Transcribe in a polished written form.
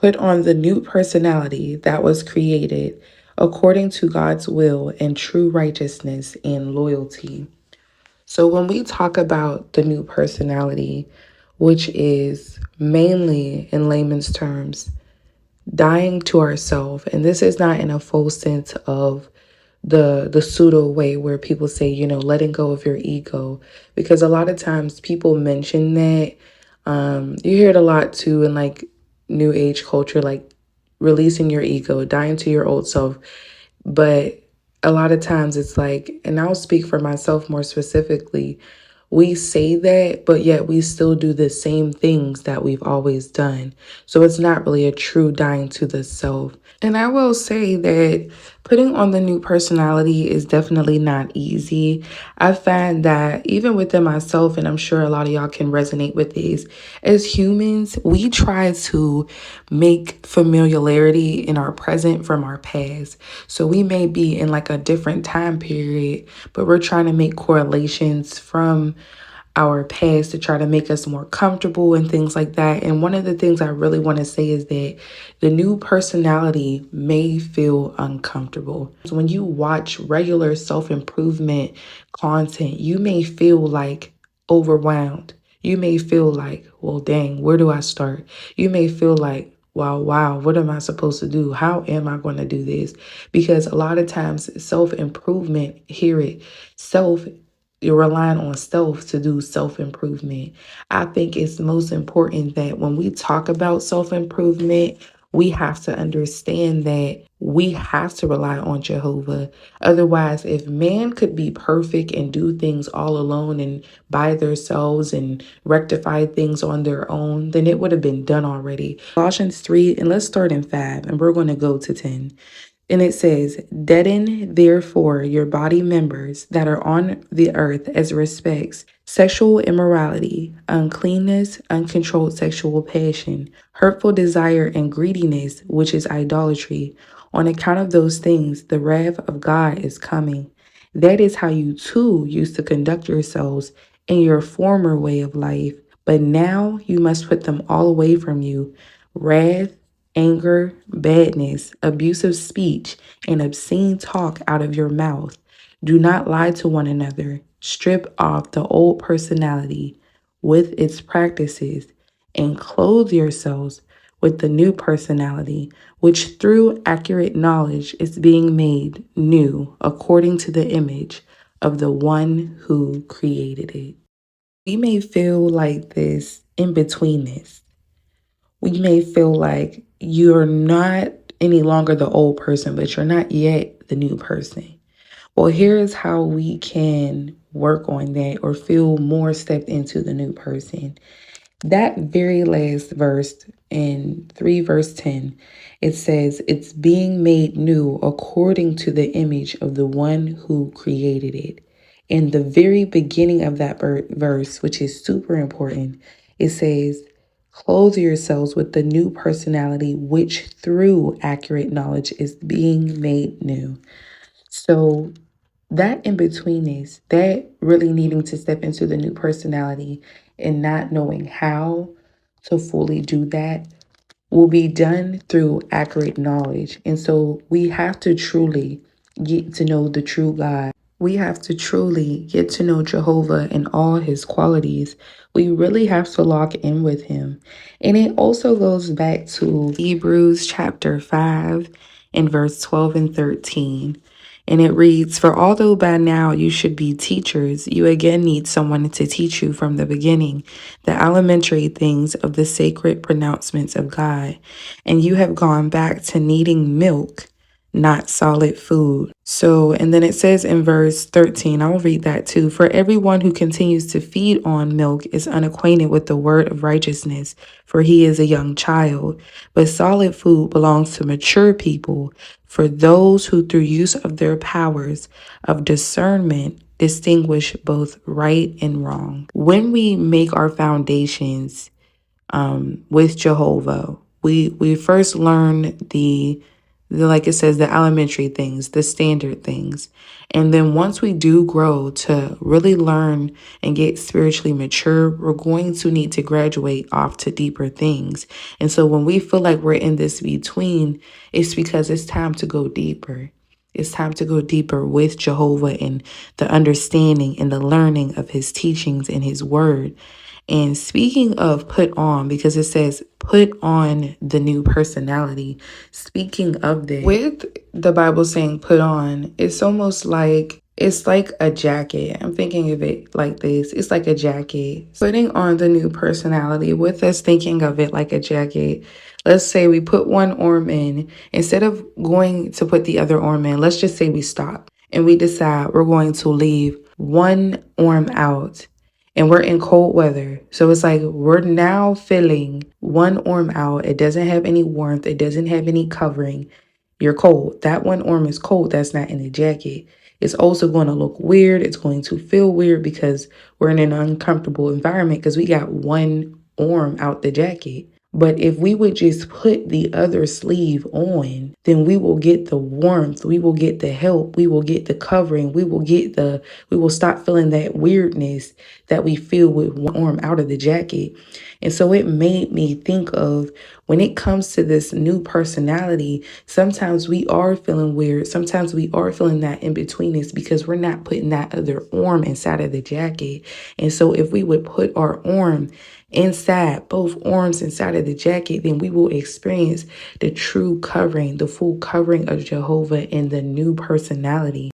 Put on the new personality that was created according to God's will and true righteousness and loyalty. So, when we talk about the new personality, which is mainly in layman's terms, dying to ourselves, and this is not in a full sense of the pseudo way where people say, letting go of your ego, because a lot of times people mention that. You hear it a lot too in like new age culture, like releasing your ego, dying to your old self. But a lot of times it's like, and I'll speak for myself more specifically, we say that, but yet we still do the same things that we've always done. So it's not really a true dying to the self. And I will say that putting on the new personality is definitely not easy. I find that even within myself, and I'm sure a lot of y'all can resonate with this, as humans, we try to make familiarity in our present from our past. So we may be in like a different time period, but we're trying to make correlations from our past to try to make us more comfortable and things like that. And one of the things I really want to say is that the new personality may feel uncomfortable. So when you watch regular self-improvement content, you may feel like overwhelmed. You may feel like, well, dang, where do I start? You may feel like, wow, what am I supposed to do? How am I going to do this? Because a lot of times self-improvement, hear it, you're relying on self to do self-improvement. I think it's most important that when we talk about self-improvement, we have to understand that we have to rely on Jehovah. Otherwise, if man could be perfect and do things all alone and by themselves and rectify things on their own, then it would have been done already. Colossians 3, and let's start in 5, and we're going to go to 10. And it says, deaden therefore your body members that are on the earth as respects sexual immorality, uncleanness, uncontrolled sexual passion, hurtful desire, and greediness, which is idolatry. On account of those things, the wrath of God is coming. That is how you too used to conduct yourselves in your former way of life. But now you must put them all away from you: wrath, anger, badness, abusive speech, and obscene talk out of your mouth. Do not lie to one another. Strip off the old personality with its practices and clothe yourselves with the new personality, which through accurate knowledge is being made new according to the image of the one who created it. We may feel like this in betweenness. We may feel like you're not any longer the old person, but you're not yet the new person. Well, here's how we can work on that or feel more stepped into the new person. That very last verse in 3 verse 10, it says, it's being made new according to the image of the one who created it. In the very beginning of that verse, which is super important, it says, clothe yourselves with the new personality, which through accurate knowledge is being made new. So that in between is that really needing to step into the new personality and not knowing how to fully do that will be done through accurate knowledge. And so we have to truly get to know the true God. We have to truly get to know Jehovah and all his qualities. We really have to lock in with him. And it also goes back to Hebrews chapter 5 and verse 12 and 13. And it reads, for although by now you should be teachers, you again need someone to teach you from the beginning the elementary things of the sacred pronouncements of God. And you have gone back to needing milk, not solid food. So, and then it says in verse 13, I'll read that too. For everyone who continues to feed on milk is unacquainted with the word of righteousness, for he is a young child. But solid food belongs to mature people, for those who through use of their powers of discernment distinguish both right and wrong. When we make our foundations with Jehovah, we first learn the like it says, the elementary things, the standard things. And then once we do grow to really learn and get spiritually mature, we're going to need to graduate off to deeper things. And so when we feel like we're in this between, it's because it's time to go deeper. It's time to go deeper with Jehovah and the understanding and the learning of his teachings and his word. And speaking of put on, because it says put on the new personality, speaking of this, with the Bible saying put on, it's almost like it's like a jacket. I'm thinking of it like this. It's like a jacket. Putting on the new personality, with us thinking of it like a jacket. Let's say we put one arm in. Instead of going to put the other arm in, let's just say we stop and we decide we're going to leave one arm out, and we're in cold weather. So it's like we're now filling one arm out. It doesn't have any warmth. It doesn't have any covering. You're cold. That one arm is cold. That's not in the jacket. It's also going to look weird. It's going to feel weird because we're in an uncomfortable environment because we got one arm out the jacket. But if we would just put the other sleeve on, then we will get the warmth, we will get the help, we will get the covering, we will stop feeling that weirdness that we feel with one arm out of the jacket. And so it made me think of, when it comes to this new personality, sometimes we are feeling weird. Sometimes we are feeling that in betweenness because we're not putting that other arm inside of the jacket. And so if we would put our arm inside, both arms inside of the jacket, then we will experience the true covering, the full covering of Jehovah in the new personality.